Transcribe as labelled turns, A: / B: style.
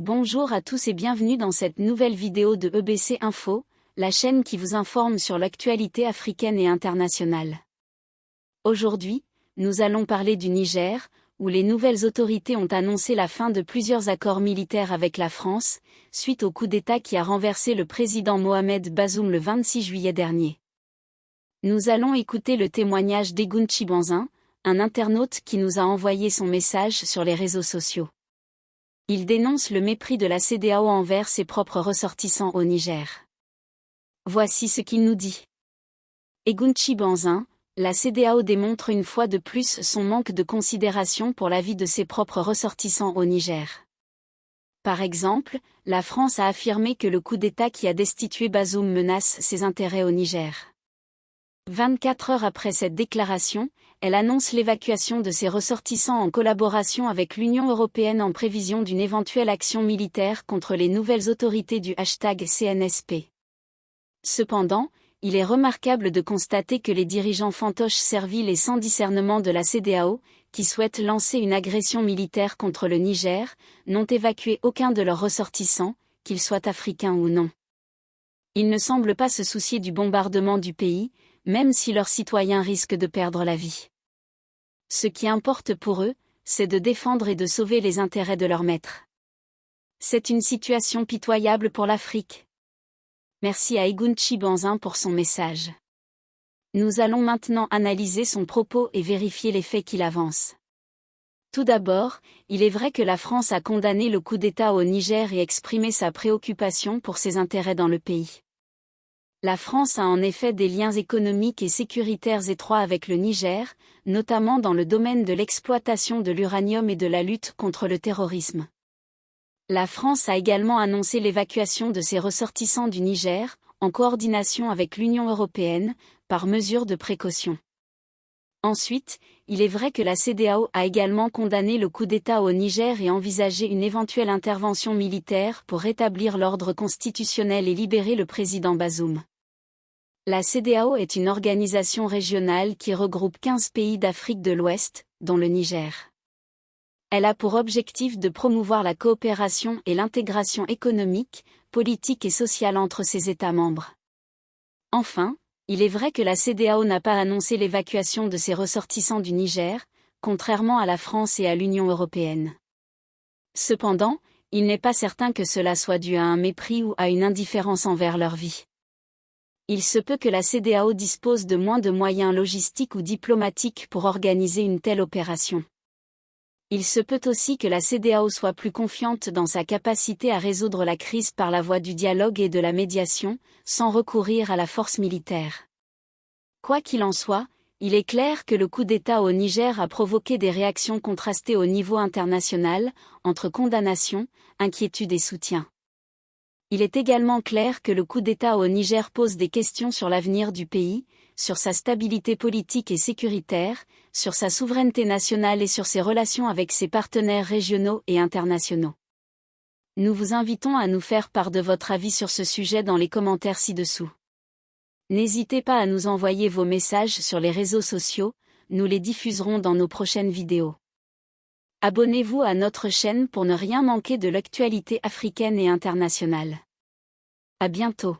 A: Bonjour à tous et bienvenue dans cette nouvelle vidéo de EBC Info, la chaîne qui vous informe sur l'actualité africaine et internationale. Aujourd'hui, nous allons parler du Niger, où les nouvelles autorités ont annoncé la fin de plusieurs accords militaires avec la France, suite au coup d'État qui a renversé le président Mohamed Bazoum le 26 juillet dernier. Nous allons écouter le témoignage d'Egoun Chibanzin, un internaute qui nous a envoyé son message sur les réseaux sociaux. Il dénonce le mépris de la CEDEAO envers ses propres ressortissants au Niger. Voici ce qu'il nous dit. Egoun Chibanzin, la CEDEAO démontre une fois de plus son manque de considération pour la vie de ses propres ressortissants au Niger. Par exemple, la France a affirmé que le coup d'État qui a destitué Bazoum menace ses intérêts au Niger. 24 heures après cette déclaration, elle annonce l'évacuation de ses ressortissants en collaboration avec l'Union européenne en prévision d'une éventuelle action militaire contre les nouvelles autorités du #CNSP. Cependant, il est remarquable de constater que les dirigeants fantoches serviles et sans discernement de la CEDEAO, qui souhaitent lancer une agression militaire contre le Niger, n'ont évacué aucun de leurs ressortissants, qu'ils soient africains ou non. Ils ne semblent pas se soucier du bombardement du pays, même si leurs citoyens risquent de perdre la vie. Ce qui importe pour eux, c'est de défendre et de sauver les intérêts de leur maître. C'est une situation pitoyable pour l'Afrique. Merci à Egoun Chibanzin pour son message. Nous allons maintenant analyser son propos et vérifier les faits qu'il avance. Tout d'abord, il est vrai que la France a condamné le coup d'État au Niger et exprimé sa préoccupation pour ses intérêts dans le pays. La France a en effet des liens économiques et sécuritaires étroits avec le Niger, notamment dans le domaine de l'exploitation de l'uranium et de la lutte contre le terrorisme. La France a également annoncé l'évacuation de ses ressortissants du Niger, en coordination avec l'Union européenne, par mesure de précaution. Ensuite, il est vrai que la CEDEAO a également condamné le coup d'État au Niger et envisagé une éventuelle intervention militaire pour rétablir l'ordre constitutionnel et libérer le président Bazoum. La CEDEAO est une organisation régionale qui regroupe 15 pays d'Afrique de l'Ouest, dont le Niger. Elle a pour objectif de promouvoir la coopération et l'intégration économique, politique et sociale entre ses États membres. Enfin, il est vrai que la CEDEAO n'a pas annoncé l'évacuation de ses ressortissants du Niger, contrairement à la France et à l'Union européenne. Cependant, il n'est pas certain que cela soit dû à un mépris ou à une indifférence envers leur vie. Il se peut que la CEDEAO dispose de moins de moyens logistiques ou diplomatiques pour organiser une telle opération. Il se peut aussi que la CEDEAO soit plus confiante dans sa capacité à résoudre la crise par la voie du dialogue et de la médiation, sans recourir à la force militaire. Quoi qu'il en soit, il est clair que le coup d'État au Niger a provoqué des réactions contrastées au niveau international, entre condamnation, inquiétude et soutien. Il est également clair que le coup d'État au Niger pose des questions sur l'avenir du pays, sur sa stabilité politique et sécuritaire, sur sa souveraineté nationale et sur ses relations avec ses partenaires régionaux et internationaux. Nous vous invitons à nous faire part de votre avis sur ce sujet dans les commentaires ci-dessous. N'hésitez pas à nous envoyer vos messages sur les réseaux sociaux, nous les diffuserons dans nos prochaines vidéos. Abonnez-vous à notre chaîne pour ne rien manquer de l'actualité africaine et internationale. À bientôt.